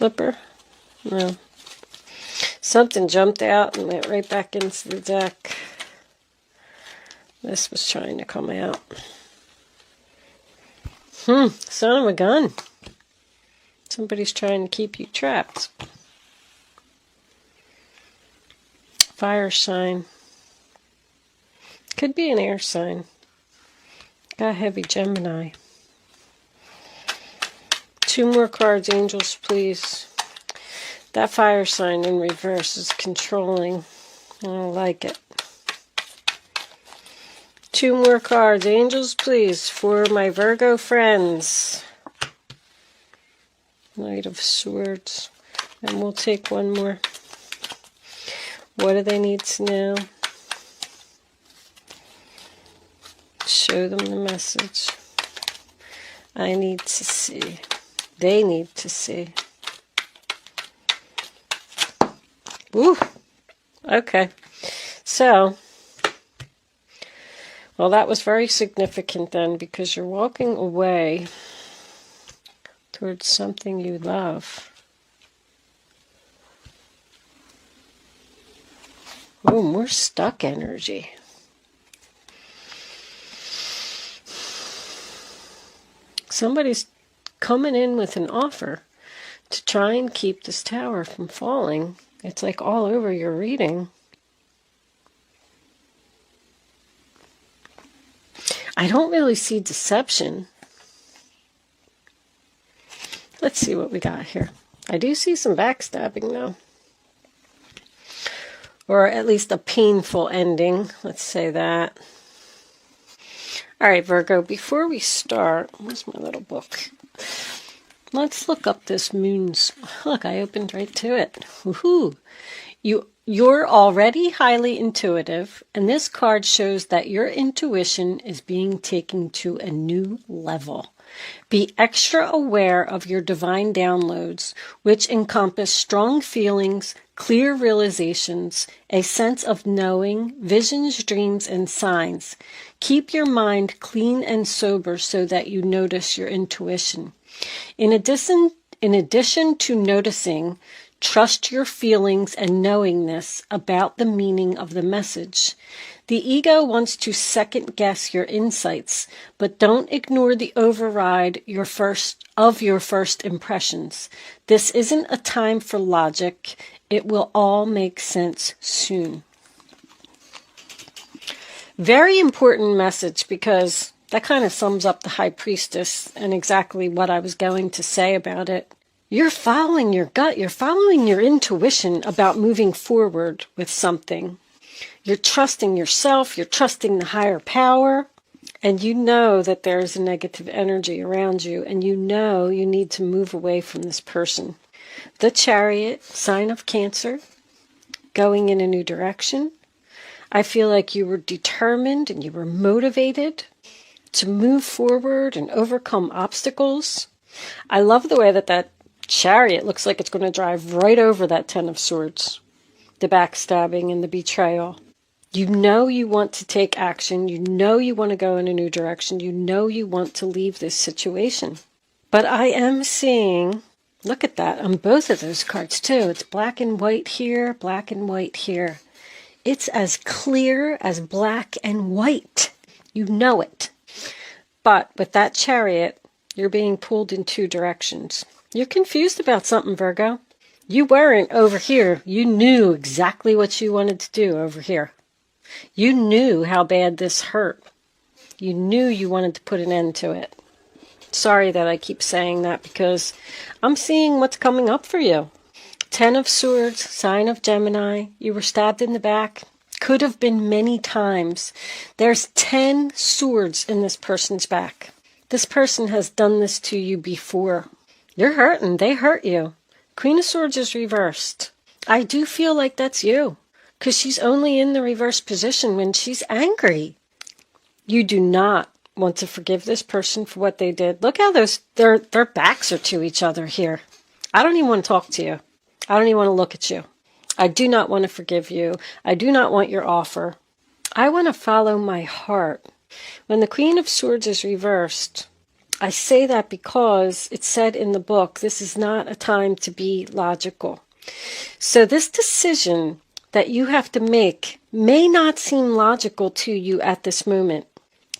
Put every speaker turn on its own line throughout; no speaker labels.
flipper? No. Something jumped out and went right back into the deck. This was trying to come out. Son of a gun. Somebody's trying to keep you trapped. Fire sign. Could be an air sign. Got heavy Gemini. 2 more cards, angels, please. That fire sign in reverse is controlling. I don't like it. 2 more cards, angels, please, for my Virgo friends. Knight of Swords. And we'll take 1 more. What do they need to know? Show them the message. I need to see. They need to see. Woo! Okay. So, well, that was very significant then, because you're walking away towards something you love. Oh, more stuck energy. Somebody's coming in with an offer to try and keep this tower from falling. It's like all over your reading. I don't really see deception. Let's see what we got here. I do see some backstabbing, though. Or at least a painful ending. Let's say that. All right, Virgo, before we start, where's my little book? Let's look up this moon's... Look, I opened right to it. Woohoo! You're already highly intuitive, and this card shows that your intuition is being taken to a new level. Be extra aware of your divine downloads, which encompass strong feelings, clear realizations, a sense of knowing, visions, dreams, and signs. Keep your mind clean and sober so that you notice your intuition. In addition to noticing, trust your feelings and knowingness about the meaning of the message. The ego wants to second-guess your insights, but don't ignore the override of your first impressions. This isn't a time for logic. It will all make sense soon. Very important message, because that kind of sums up the High Priestess and exactly what I was going to say about it. You're following your gut. You're following your intuition about moving forward with something. You're trusting yourself. You're trusting the higher power. And you know that there's a negative energy around you. And you know you need to move away from this person. The Chariot, sign of Cancer, going in a new direction. I feel like you were determined and you were motivated to move forward and overcome obstacles. I love the way that Chariot looks like it's going to drive right over that 10 of Swords. The backstabbing and the betrayal. You know you want to take action. You know you want to go in a new direction. You know you want to leave this situation. But I am seeing, look at that, on both of those cards too. It's black and white here, black and white here. It's as clear as black and white. You know it. But with that Chariot, you're being pulled in 2 directions. You're confused about something, Virgo. You weren't over here. You knew exactly what you wanted to do over here. You knew how bad this hurt. You knew you wanted to put an end to it. Sorry that I keep saying that, because I'm seeing what's coming up for you. 10 of Swords, sign of Gemini. You were stabbed in the back. Could have been many times. There's 10 swords in this person's back. This person has done this to you before. You're hurting. They hurt you. Queen of Swords is reversed. I do feel like that's you, because she's only in the reverse position when she's angry. You do not want to forgive this person for what they did. Look how their backs are to each other here. I don't even want to talk to you. I don't even want to look at you. I do not want to forgive you. I do not want your offer. I want to follow my heart. When the Queen of Swords is reversed, I say that because it said in the book, this is not a time to be logical. So this decision that you have to make may not seem logical to you at this moment,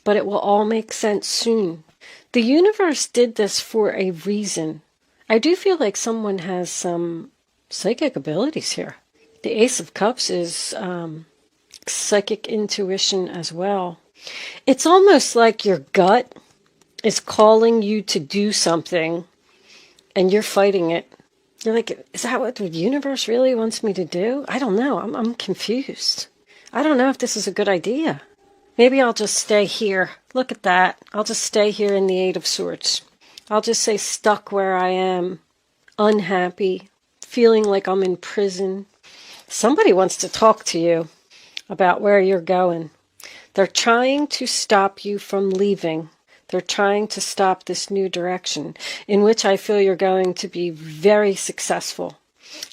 but it will all make sense soon. The universe did this for a reason. I do feel like someone has some psychic abilities here. The Ace of Cups is psychic intuition as well. It's almost like your gut is calling you to do something and you're fighting it. You're like, is that what the universe really wants me to do? I don't know. I'm confused. I don't know if this is a good idea. Maybe I'll just stay here. Look at that. I'll just stay here in the Eight of Swords. I'll just say stuck where I am, unhappy, feeling like I'm in prison. Somebody wants to talk to you about where you're going. They're trying to stop you from leaving. They're trying to stop this new direction in which I feel you're going to be very successful.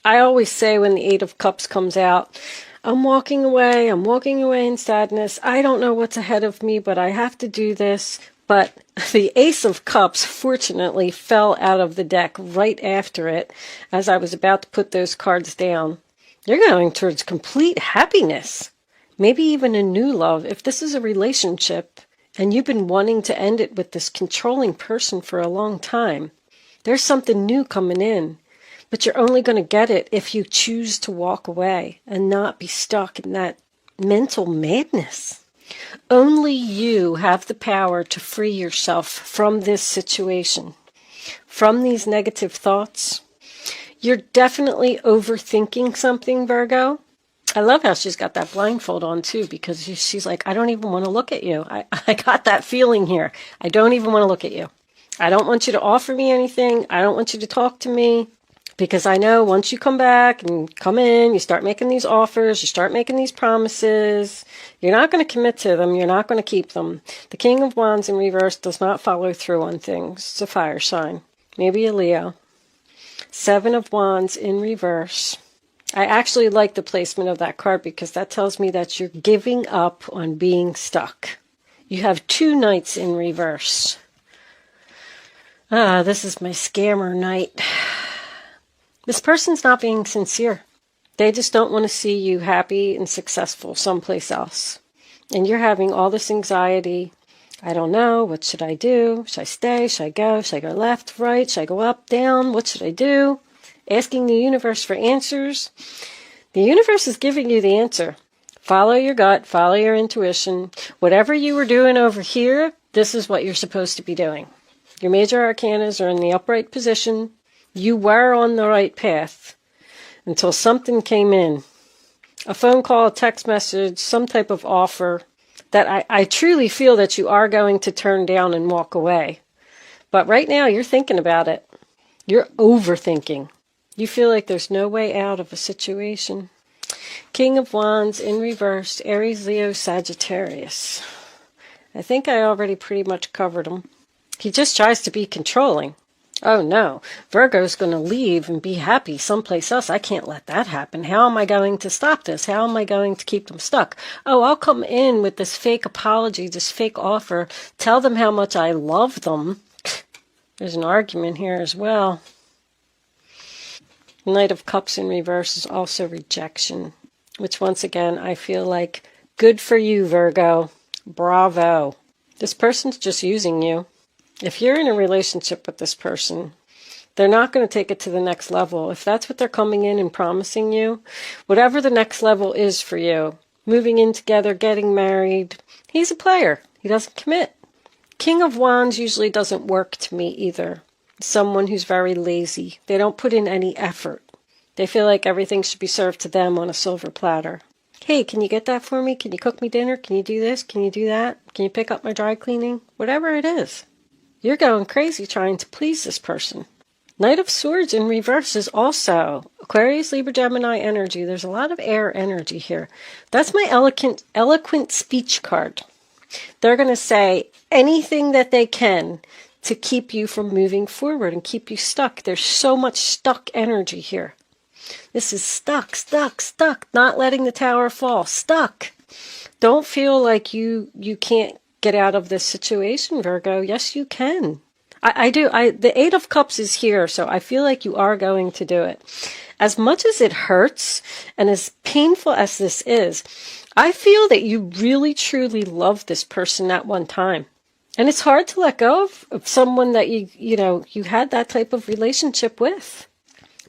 I always say when the Eight of Cups comes out, I'm walking away in sadness. I don't know what's ahead of me, but I have to do this. But the Ace of Cups, fortunately, fell out of the deck right after it as I was about to put those cards down. You're going towards complete happiness, maybe even a new love. If this is a relationship, and you've been wanting to end it with this controlling person for a long time, there's something new coming in. But you're only going to get it if you choose to walk away and not be stuck in that mental madness. Only you have the power to free yourself from this situation, from these negative thoughts. You're definitely overthinking something, Virgo. I love how she's got that blindfold on too, because she's like, I don't even want to look at you. I got that feeling here. I don't even want to look at you. I don't want you to offer me anything. I don't want you to talk to me, because I know once you come back and come in, you start making these offers, you start making these promises, you're not going to commit to them. You're not going to keep them. The King of Wands in reverse does not follow through on things. It's a fire sign. Maybe a Leo. Seven of Wands in reverse. I actually like the placement of that card because that tells me that you're giving up on being stuck. You have two Knights in reverse. This is my scammer night. This person's not being sincere. They just don't want to see you happy and successful someplace else. And you're having all this anxiety. I don't know. What should I do? Should I stay? Should I go? Should I go left, right? Should I go up, down? What should I do? Asking the universe for answers. The universe is giving you the answer. Follow your gut, follow your intuition. Whatever you were doing over here, this is what you're supposed to be doing. Your major arcanas are in the upright position. You were on the right path until something came in. A phone call, a text message, some type of offer that I truly feel that you are going to turn down and walk away. But right now you're thinking about it. You're overthinking. You feel like there's no way out of a situation. King of Wands in reverse, Aries, Leo, Sagittarius. I think I already pretty much covered him. He just tries to be controlling. Oh no, Virgo's going to leave and be happy someplace else. I can't let that happen. How am I going to stop this? How am I going to keep them stuck? Oh, I'll come in with this fake apology, this fake offer, tell them how much I love them. There's an argument here as well. Knight of Cups in reverse is also rejection, which once again, I feel like, good for you, Virgo. Bravo. This person's just using you. If you're in a relationship with this person, they're not going to take it to the next level. If that's what they're coming in and promising you, whatever the next level is for you, moving in together, getting married, he's a player. He doesn't commit. King of Wands usually doesn't work to me either. Someone who's very lazy. They don't put in any effort. They feel like everything should be served to them on a silver platter. Hey, can you get that for me? Can you cook me dinner? Can you do this? Can you do that? Can you pick up my dry cleaning? Whatever it is. You're going crazy trying to please this person. Knight of Swords in reverse is also Aquarius, Libra, Gemini energy. There's a lot of air energy here. That's my eloquent speech card. They're going to say anything that they can to keep you from moving forward and keep you stuck. There's so much stuck energy here. This is stuck, not letting the tower fall, stuck. Don't feel like you can't get out of this situation, Virgo. Yes, you can. I do. The Eight of Cups is here, so I feel like you are going to do it. As much as it hurts and as painful as this is, I feel that you really truly loved this person at one time. And it's hard to let go of someone that you had that type of relationship with.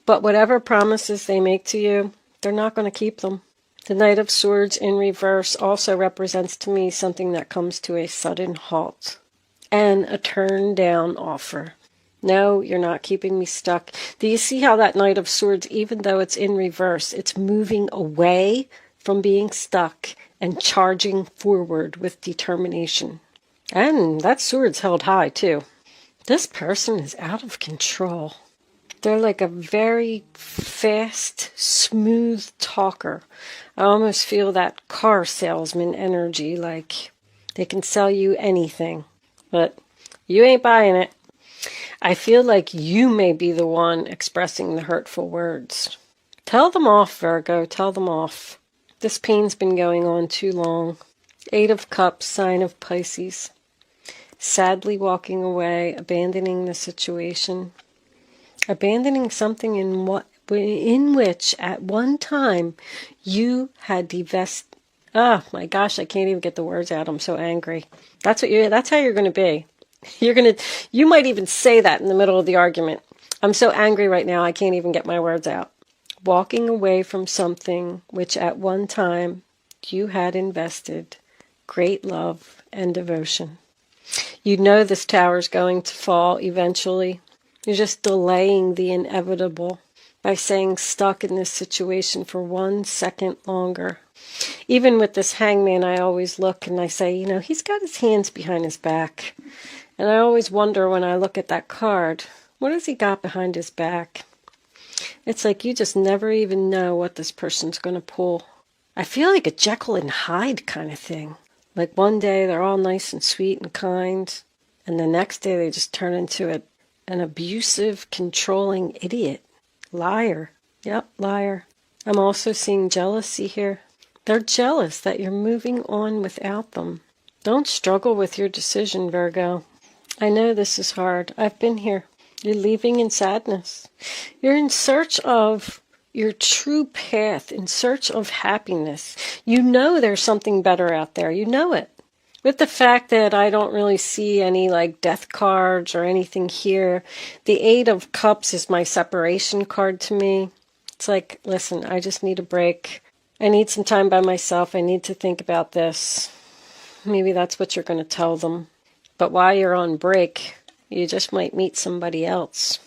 But whatever promises they make to you, they're not going to keep them. The Knight of Swords in reverse also represents to me something that comes to a sudden halt and a turn down offer. No, you're not keeping me stuck. Do you see how that Knight of Swords, even though it's in reverse, it's moving away from being stuck and charging forward with determination? And that sword's held high too. This person is out of control. They're like a very fast, smooth talker. I almost feel that car salesman energy, like they can sell you anything, but you ain't buying it. I feel like you may be the one expressing the hurtful words. Tell them off, Virgo. Tell them off. This pain's been going on too long. Eight of Cups, sign of Pisces. Sadly walking away, abandoning the situation. Abandoning something in which at one time you had divested. Oh my gosh, I can't even get the words out. I'm so angry. That's how you're going to be. You might even say that in the middle of the argument. I'm so angry right now, I can't even get my words out. Walking away from something which at one time you had invested great love and devotion. You know this tower's going to fall eventually. You're just delaying the inevitable by saying stuck in this situation for 1 second longer. Even with this Hangman, I always look and I say, he's got his hands behind his back. And I always wonder when I look at that card, what has he got behind his back? It's like you just never even know what this person's going to pull. I feel like a Jekyll and Hyde kind of thing. Like one day they're all nice and sweet and kind, and the next day they just turn into an abusive, controlling idiot. Liar. Yep, liar. I'm also seeing jealousy here. They're jealous that you're moving on without them. Don't struggle with your decision, Virgo. I know this is hard. I've been here. You're leaving in sadness. You're in search of your true path, in search of happiness. You know there's something better out there. You know it. With the fact that I don't really see any death cards or anything here, the Eight of Cups is my separation card to me. It's like, listen, I just need a break. I need some time by myself. I need to think about this. Maybe that's what you're going to tell them. But while you're on break, you just might meet somebody else.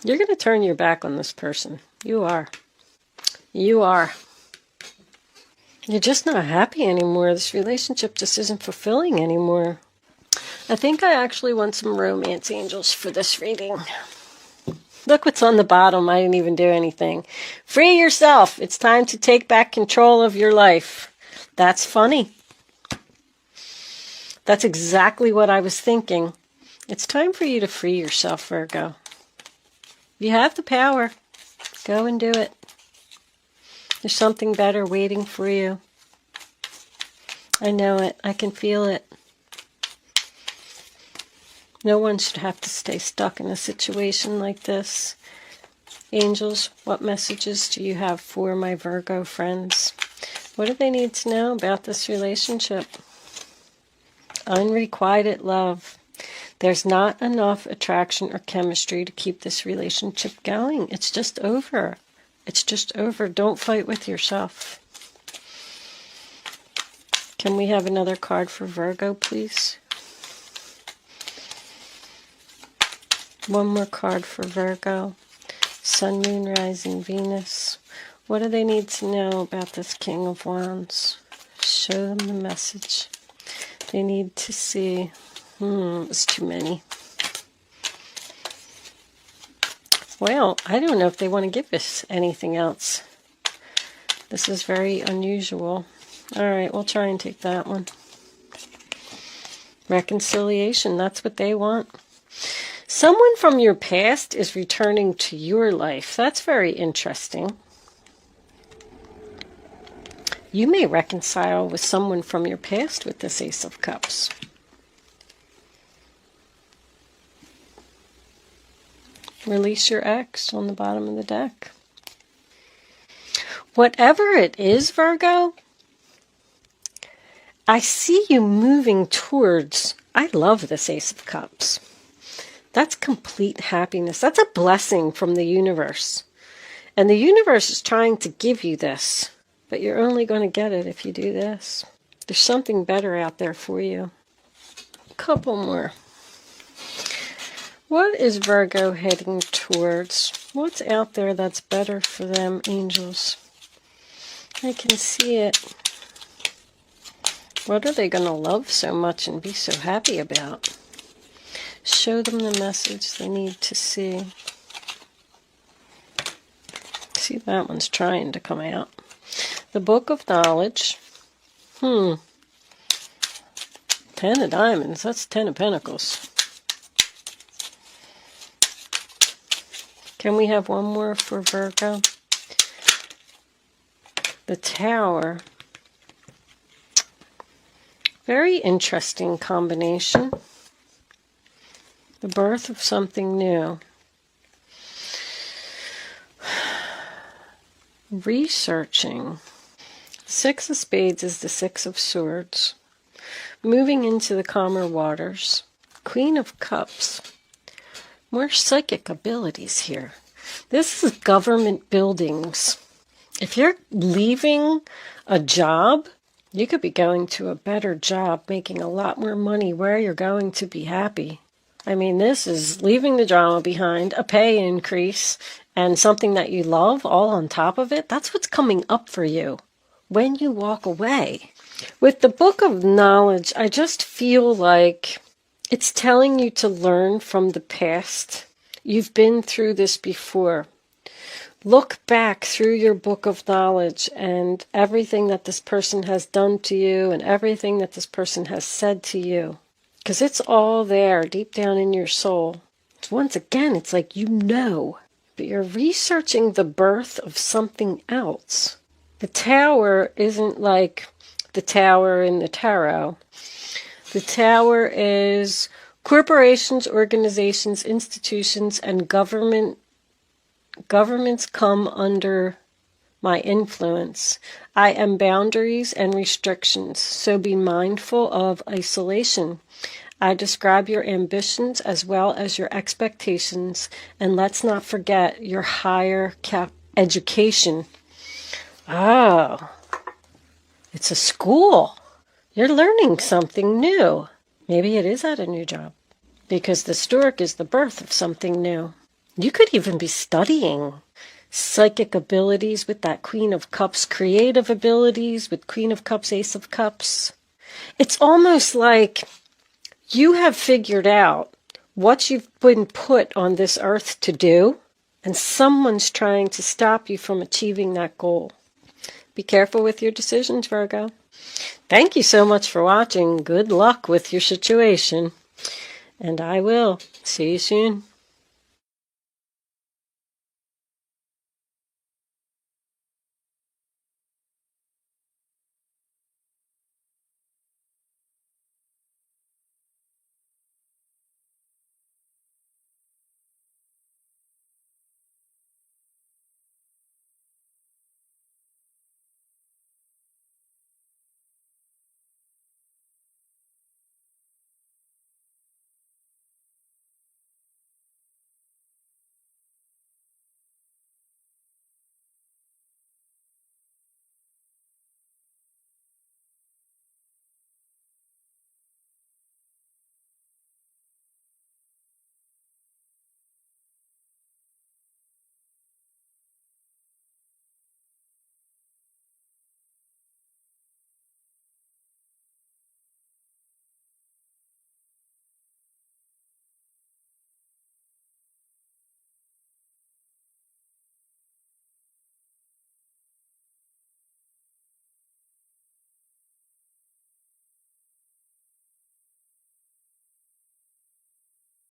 You're going to turn your back on this person. You are. You are. You're just not happy anymore. This relationship just isn't fulfilling anymore. I think I actually want some romance angels for this reading. Look what's on the bottom. I didn't even do anything. Free yourself. It's time to take back control of your life. That's funny. That's exactly what I was thinking. It's time for you to free yourself, Virgo. You have the power. Go and do it. There's something better waiting for you. I know it. I can feel it. No one should have to stay stuck in a situation like this. Angels, what messages do you have for my Virgo friends? What do they need to know about this relationship? Unrequited love. There's not enough attraction or chemistry to keep this relationship going. It's just over. It's just over. Don't fight with yourself. Can we have another card for Virgo, please? One more card for Virgo. Sun, Moon, Rising, Venus. What do they need to know about this King of Wands? Show them the message. They need to see. It's too many. Well, I don't know if they want to give us anything else. This is very unusual. All right, we'll try and take that one. Reconciliation, that's what they want. Someone from your past is returning to your life. That's very interesting. You may reconcile with someone from your past with this Ace of Cups. Release your ex on the bottom of the deck. Whatever it is, Virgo, I see you moving towards, I love this Ace of Cups. That's complete happiness. That's a blessing from the universe. And the universe is trying to give you this, but you're only going to get it if you do this. There's something better out there for you. A couple more. What is Virgo heading towards? What's out there that's better for them, angels? I can see it. What are they going to love so much and be so happy about? Show them the message they need to see. See, that one's trying to come out. The Book of Knowledge. 10 of Diamonds. That's 10 of Pentacles. Can we have one more for Virgo? The Tower. Very interesting combination. The birth of something new. Researching. Six of Spades is the Six of Swords. Moving into the calmer waters. Queen of Cups. More psychic abilities here. This is government buildings. If you're leaving a job, you could be going to a better job, making a lot more money where you're going to be happy. I mean, this is leaving the drama behind, a pay increase, and something that you love all on top of it. That's what's coming up for you when you walk away. With the Book of Knowledge, I just feel like it's telling you to learn from the past. You've been through this before. Look back through your Book of Knowledge and everything that this person has done to you and everything that this person has said to you. Because it's all there deep down in your soul. Once again, it's like you know, but you're researching the birth of something else. The Tower isn't like the Tower in the Tarot. The Tower is corporations, organizations, institutions, and governments come under my influence. I am boundaries and restrictions, so be mindful of isolation. I describe your ambitions as well as your expectations, and let's not forget your higher education. Oh, it's a school. You're learning something new. Maybe it is at a new job, because the stork is the birth of something new. You could even be studying psychic abilities with that Queen of Cups, creative abilities with Queen of Cups, Ace of Cups. It's almost like you have figured out what you've been put on this earth to do, and someone's trying to stop you from achieving that goal. Be careful with your decisions, Virgo. Thank you so much for watching. Good luck with your situation. And I will see you soon.